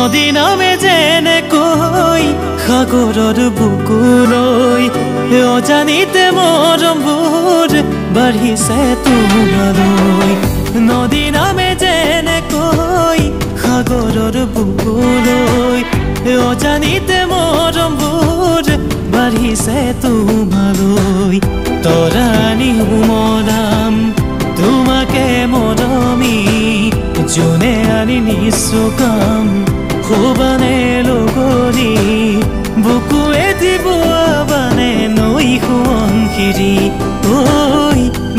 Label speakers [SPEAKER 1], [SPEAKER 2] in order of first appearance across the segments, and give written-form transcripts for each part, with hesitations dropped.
[SPEAKER 1] নদী নামে যেনেকৈ সাগৰৰ বুকুলৈ অজানিতে মৰমবোৰ বাঢ়িছে তোমালৈ নদী নামে যেনেকৈ সাগৰৰ বুকুলৈ অজানিতে মৰমবোৰ বাঢ়িছে তোমালৈ তৰাণী মৰাম তোমাকে মৰমি যোনে আনি নিচুকাম সোবানে লগৰী বুকুৱে দিবুৱাবানে নৈ সোৱংশিৰি ঐ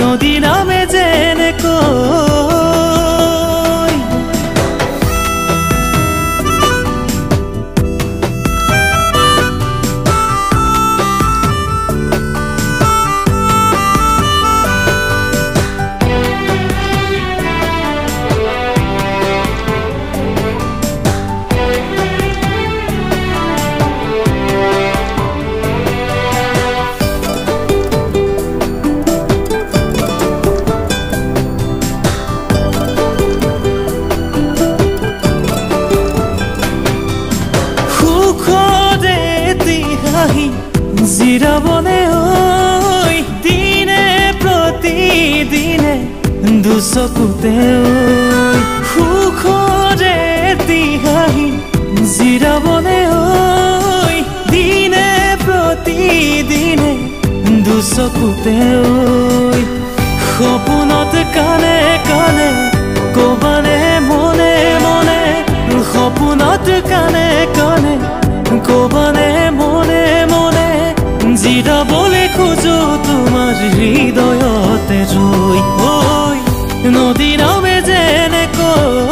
[SPEAKER 1] নদী নামে যেনেকৈ জিৰাবনে ঐ দিনে প্ৰতিদিনে দুচকুতে ঐ সুখৰে দিহাহি জিৰাবনে ঐ দিনে প্ৰতিদিনে দুচকুতে ঐ সপোনত কানে কানে কবানে মনে মনে সপোনত কানে কানে কবানে মনে মনে জিৰাবলে খোজো তোমাৰ হৃদয়তে ৰৈ ঐ নদী নামে যেনেকৈ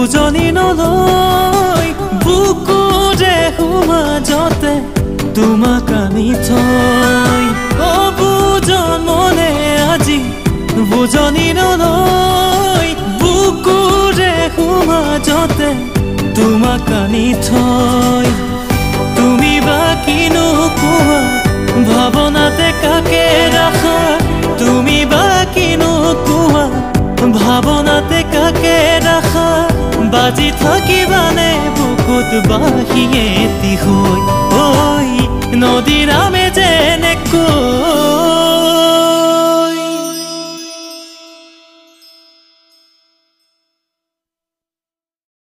[SPEAKER 1] বুজনি নলয় বুকুৰে সমাজতে তোমাক আনি থৈ বুজন মনে আজি বুজনি নলয় বুকুৰে সমাজতে তোমাক আনি থৈ তুমি বা কিনো কোৱা ভাৱনাতে কাকে ৰাখা তুমি বা কিনো কোৱা ভাৱনাতে কাকে ৰাখা বাজি থাকিবানে বুকুত বাহিয়ে এটি হৈ ঐ নদী নামে যেনেকৈ